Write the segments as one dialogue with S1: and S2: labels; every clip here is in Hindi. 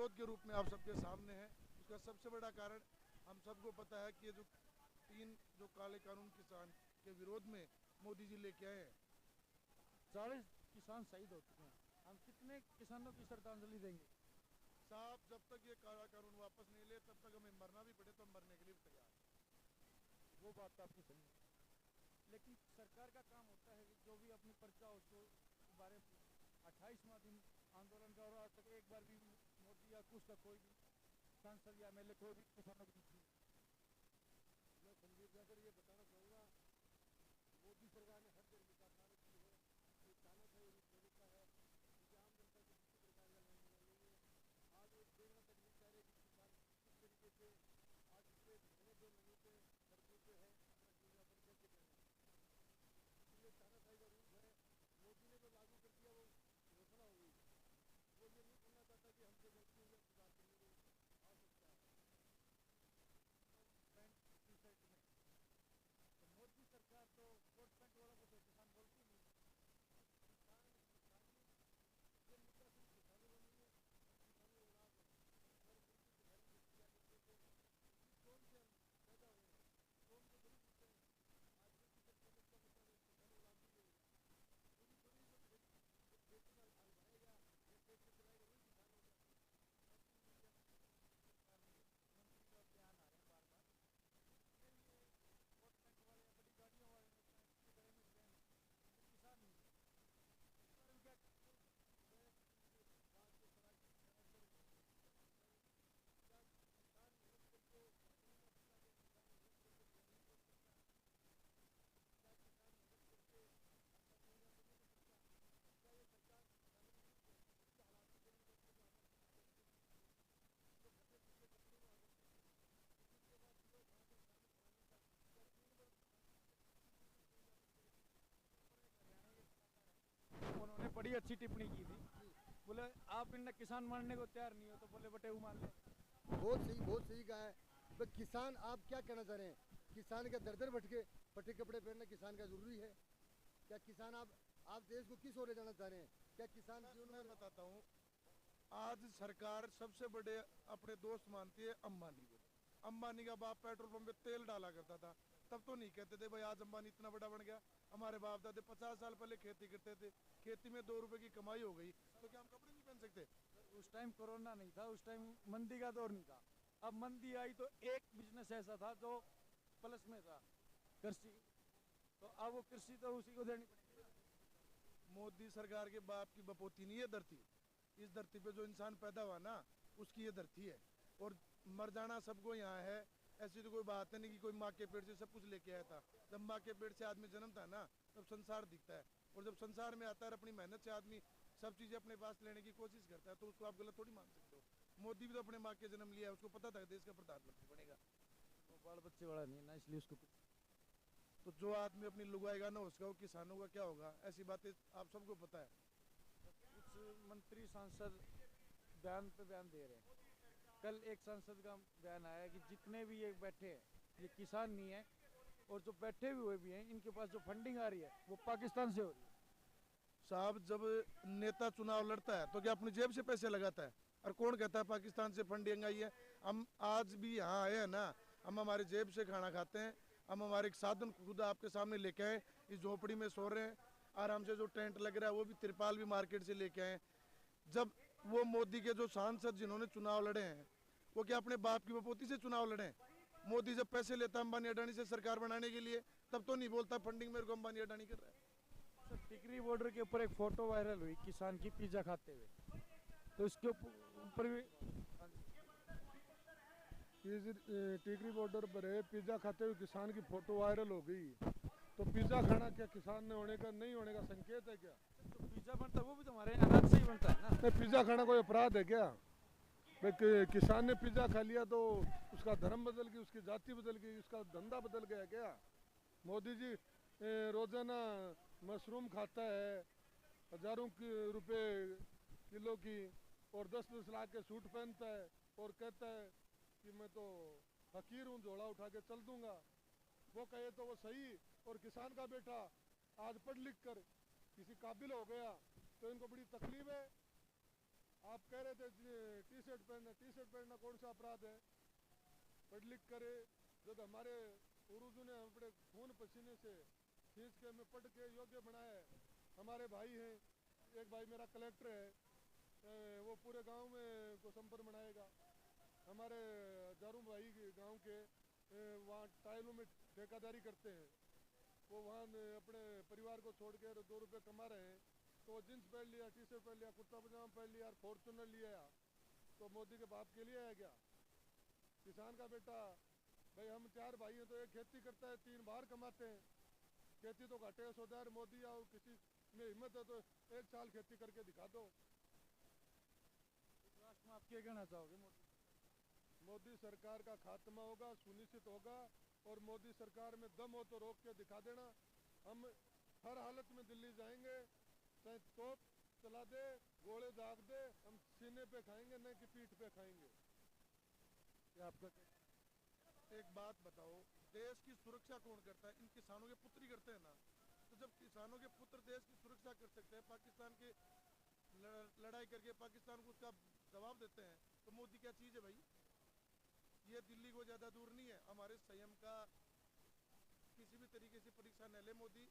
S1: विरोध के रूप में आप सबके सामने है। उसका सबसे बड़ा कारण हम सबको पता है कि जो 3 जो काले कानून किसान के विरोध में मोदी जी लेके आए हैं।
S2: 40 किसान शहीद हो चुके हैं। हम कितने किसानों की श्रद्धांजलि देंगे?
S1: साहब, जब तक ये काला कानून वापस नहीं ले तब तक हमें मरना भी पड़े तो हम मरने के लिए भी तैयार हैं।
S2: वो बात तो आपकी सही है, लेकिन सरकार का काम होता है कि जो भी अपनी पर्चा हो उसको बारे 28वां दिन आंदोलन का, और आज तक एक बार भी मोदी या कुछ का कोई भी सांसद या एमएलए कोई भी किसानों की नहीं।
S3: मैं संदीप जाकर ये बताना चाहूँगा, मोदी सरकार ने हर तरह की कार्रवाई की है। ये तानाशाही रूप ले रखा है, क्योंकि आम जनता को किसी प्रकार का न्याय मिला नहीं है। आज एक देखना तक नहीं चाह रहे कि किसान किस तरीके से आज पिछले महीने 2 महीने से सड़कों पे है, अपना जीवन यापन कैसे करें। इसलिए तानाशाही का रूप है। मोदी ने जो लागू कर दिया वो घोषणा हो गई, वो ये नहीं करना चाहता कि हमसे गलती हुई है, सुधार करने की आवश्यकता है।
S2: पैंट टी शर्ट में तो मोदी सरकार तो कोट पैंट वालों को तो किसान बोलती नहीं।
S3: किसान किसानी ये मुद्दा सिर्फ किसानों का नहीं है, हम किसानी औलाद हैं। हमारे दिल की किसानी जो किया करते थे, इसी कौम से हम पैदा हुए हैं, कौम को थोड़ी पूछते हैं। आज खेती करते हैं इसका मतलब है किसान औलाद भी होगा। थोड़ी थोड़ी जो खेती में हल भाएगा या ट्रैक्टर चलाएगा वही किसान होगा। ऐसी नहीं है।
S2: सरकार ने मंत्री का बयान आ रहे हैं बार बार, फिर ये कोट पैंट वाले या बड़ी गाड़ियों वाले ने अपने गले में चैन, फिर किसान नहीं है। इस बारे में क्या?
S3: मैं इस बात को सरासर क्या किसान मेहनत करके घर नहीं बना सकता? क्या किसान मेहनत करके घर नहीं बन सकता? क्या किसान मेहनत करके अच्छा चेहरा तो नहीं बन सकता? क्या ये सरकार किसानों के ऐसे हालात में नहीं बन सकता जो हमारे किसान बचते थे, जो फटे पुराने कपड़ों में आ करते थे, लेकिन उसके बाद भी लोग वहाँ से खाने खाने तक क्या तीन बार किसी चीज़ में कहीं जा सकते हैं?
S2: हमारे एक हरियाणा के कलाकार हैं, उन्होंने बड़ी अच्छी टिप्पणी की थी।
S3: जी,
S2: बोले आप इनने किसान मानने को तैयार नहीं हो तो बोले बटे मान लो।
S3: बहुत सही कहा है। तो किसान आप क्या कहना चाह रहे हैं? किसान का दर दर भटके फटे कपड़े पहनना किसान का जरूरी है? क्या किसान आप देश को किस ओर ले जाना चाह रहे हैं? क्या किसान जीवन
S1: मैं
S3: में
S1: बताता हूँ, आज सरकार सबसे बड़े अपने दोस्त मानती है अंबानी को। अंबानी का बाप पेट्रोल पंप पे तेल डाला करता था, तब तो नहीं कहते थे भाई आज अंबानी इतना बड़ा बन गया। हमारे बाप दादे 50 साल पहले खेती करते थे, खेती में 2 रुपए की कमाई हो गई तो क्या हम कपड़े नहीं पहन सकते?
S2: उस टाइम कोरोना नहीं था, उस टाइम मंदी का दौर नहीं था। अब मंदी आई तो एक बिजनेस ऐसा था जो प्लस में था, कृषि। तो अब वो कृषि तो उसी को देनी पड़ेगी।
S1: मोदी सरकार के बाप की बपोती नहीं है धरती। इस धरती पे जो इंसान पैदा हुआ ना, उसकी ये धरती है, और मर जाना सबको यहाँ है। ऐसी तो कोई बात है नहीं कि कोई माँ के पेट से सब कुछ लेके आया था। जब माँ के पेट से आदमी जन्मता है ना, तब संसार दिखता है, और जब संसार में आता है अपनी मेहनत से आदमी सब चीज़ें अपने पास लेने की कोशिश करता है, तो उसको आप गलत थोड़ी मान सकते हो। मोदी भी तो अपने माँ के जन्म लिया है, उसको पता था देश का प्रधानमंत्री बनेगा।
S2: वो बाल बच्चे वाला नहीं है ना, इसलिए उसको कुछ।
S1: तो जो आदमी अपनी लुगाएगा ना उसका, वो किसानों का क्या होगा? ऐसी बातें आप सबको पता है।
S2: कुछ मंत्री सांसद बयान पे बयान दे रहे हैं। कल एक सांसद का बयान आया कि जितने भी ये बैठे हैं ये किसान नहीं है, और जो बैठे हुए भी हैं इनके पास जो फंडिंग आ रही है वो पाकिस्तान से हो रही है।
S1: साहब, जब नेता चुनाव लड़ता है तो क्या अपनी जेब से पैसे लगाता है? और कौन कहता है पाकिस्तान से फंडिंग आई है? हम आज भी यहाँ आए हैं ना, हम हमारी जेब से खाना खाते हैं। हम हमारे एक साधन खुद आपके सामने लेके आए, इस झोपड़ी में सो रहे हैं आराम से। जो टेंट लग रहा है वो भी तिरपाल भी मार्केट से लेके आए। जब वो मोदी के जो सांसद जिन्होंने चुनाव लड़े हैं, वो क्या अपने बाप की बपोती से चुनाव लड़े हैं? मोदी जब पैसे लेता है अंबानी अडानी से सरकार बनाने के लिए, तब तो नहीं बोलता फंडिंग मेरे को अंबानी अडानी कर रहा है।
S2: सर, टिकरी बॉर्डर के ऊपर एक फोटो वायरल हुई किसान की पिज्जा खाते हुए, तो इसके ऊपर भी
S4: टीकरी बॉर्डर पर है, पिज्जा खाते हुए किसान की फोटो वायरल हो गई। तो पिज्जा खाना क्या किसान ने होने का नहीं होने का संकेत है क्या?
S2: तो पिज्जा बनता है वो भी तो हमारे अनाज से ही बनता है ना।
S4: नहीं, पिज्जा खाना कोई अपराध है क्या? भाई किसान ने पिज्जा खा लिया तो उसका धर्म बदल गई, उसकी जाति बदल गई, उसका धंधा बदल गया क्या? मोदी जी रोजाना मशरूम खाता है हजारों रुपए किलो की, और 10-10 लाख के सूट पहनता है और कहता है कि मैं तो फकीर हूँ, झोला उठा के चल दूंगा। वो कहे तो वो सही, और किसान का बेटा आज पढ़ लिख कर किसी काबिल हो गया तो इनको बड़ी तकलीफ है। आप कह रहे थे टी शर्ट पहनना कौन सा अपराध है? पढ़ लिख करे जो तो हमारे पूर्वजों ने अपने खून पसीने से खींच के हमें पढ़ के योग्य बनाया है। हमारे भाई हैं, एक भाई मेरा कलेक्टर है, वो पूरे गांव में को संपर्क बनाएगा। हमारे हजारों भाई गांव के वहाँ टाइलों में ठेकेदारी करते हैं, वो वहाँ अपने परिवार को छोड़ के 2 रुपये कमा रहे हैं, तो वो जींस पहन लिया, टी शर्ट पहन लिया, कुर्ता पजामा पहन लिया और फॉर्चूनर लिया, तो मोदी के बाप के लिए है क्या? किसान का बेटा, भाई हम 4 भाई हैं तो एक खेती करता है, 3 बाहर कमाते हैं, खेती तो घाटे का सौदा है। मोदी आओ किसी में हिम्मत है तो 1 साल खेती करके दिखा दो।
S2: इस राष्ट्र में आप क्या कहना चाहोगे?
S4: मोदी सरकार का खात्मा होगा, सुनिश्चित होगा, और मोदी सरकार में दम हो तो रोक के दिखा देना। हम हर हालत में दिल्ली जाएंगे, चाहे तोप चला दे, गोले दाग दे, हम सीने पे खाएंगे, नहीं कि पीठ पे खाएंगे।
S1: ये आपका एक बात बताओ, देश की सुरक्षा कौन करता है? इन किसानों के पुत्र ही करते हैं ना। तो जब किसानों के पुत्र देश की सुरक्षा कर सकते हैं, पाकिस्तान के लड़ाई करके पाकिस्तान को उसका जवाब देते हैं, तो मोदी क्या चीज़ है भाई? ये दिल्ली को ज़्यादा दूर नहीं है। हमारे संयम का किसी भी तरीके से परीक्षा न ले मोदी,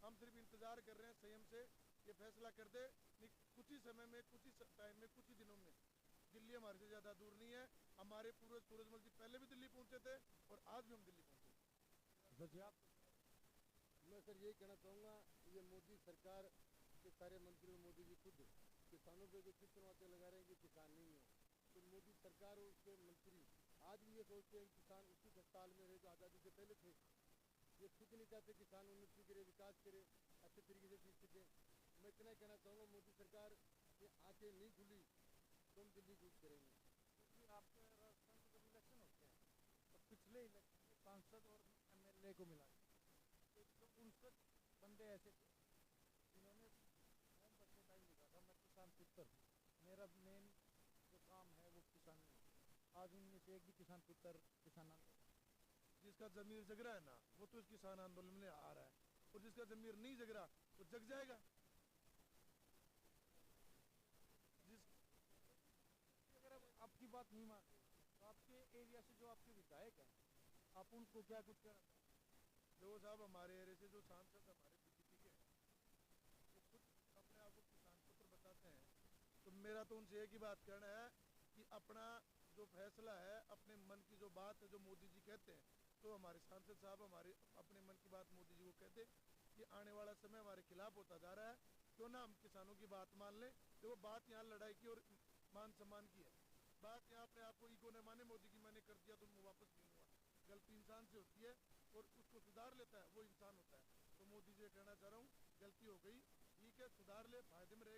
S1: हम सिर्फ इंतज़ार कर रहे हैं संयम से ये फैसला कर दे। कुछ ही समय में, कुछ ही टाइम में, कुछ ही दिनों में दिल्ली हमारे से ज़्यादा दूर नहीं है। हमारे पूर्वज सूरजमल जी पहले भी दिल्ली पहुंचे थे और आज भी हम दिल्ली पहुंचे।
S2: जी आप
S3: मैं सर यही कहना चाहूँगा, ये मोदी सरकार के सारे मंत्री, मोदी जी खुद किसानों पे जो चित्रवाते लगा रहे हैं कि किसान नहीं है, तो मोदी सरकार और उसके मंत्री आज भी ये सोचते हैं कि किसान उसी खस्ताल में रहे जो आज़ादी से पहले थे। ये खुद नहीं चाहते किसान उन्नति करे, विकास करे, अच्छे तरीके से जी सके। मैं इतना ही कहना चाहूँगा, मोदी सरकार की आँखें नहीं खुली तो हम दिल्ली कूच करेंगे।
S2: क्योंकि आपके राजस्थान में जब इलेक्शन होते हैं तो पिछले इलेक्शन में सांसद और MLA को मिला तो 159 बंदे ऐसे थे जिन्होंने फॉर्म भरते टाइम लिखा था मैं किसान पुत्र हूँ, मेरा मेन जो काम है वो किसानी है। आज उनमें से एक भी किसान पुत्र किसान आंदोलन,
S1: जिसका जमीर जग रहा है ना, वो तो इस किसान आंदोलन में आ रहा है, और जिसका जमीर नहीं जग रहा वो जग जाएगा। जिस
S2: अगर आपकी बात नहीं मान रहे तो आपके एरिया से जो आपके विधायक हैं आप उनको क्या कुछ कहना चाहते हैं?
S1: देखो साहब, हमारे एरिया से जो सांसद हमारे बीजेपी के हैं, वो खुद अपने आप को किसान पुत्र बताते हैं। तो मेरा तो उनसे एक ही बात कहना है कि अपना जो फैसला है, अपने मन की जो बात है, जो मोदी जी कहते हैं, तो हमारे सांसद साहब हमारे अपने मन की बात मोदी जी को कहते कि आने वाला समय हमारे खिलाफ होता जा रहा है, क्यों ना हम किसानों की बात मान लें। देखो बात यहाँ लड़ाई की और मान सम्मान की है, बात यहाँ अपने आप को ईगो न माने, मोदी जी मैंने कर दिया तो मैं वापस नहीं लूँगा। गलती इंसान से होती है और उसको सुधार लेता है वो इंसान होता है। तो मोदी जी कहना चाह रहा हूँ, गलती हो गई, ठीक है, सुधार ले, फायदे में रहे।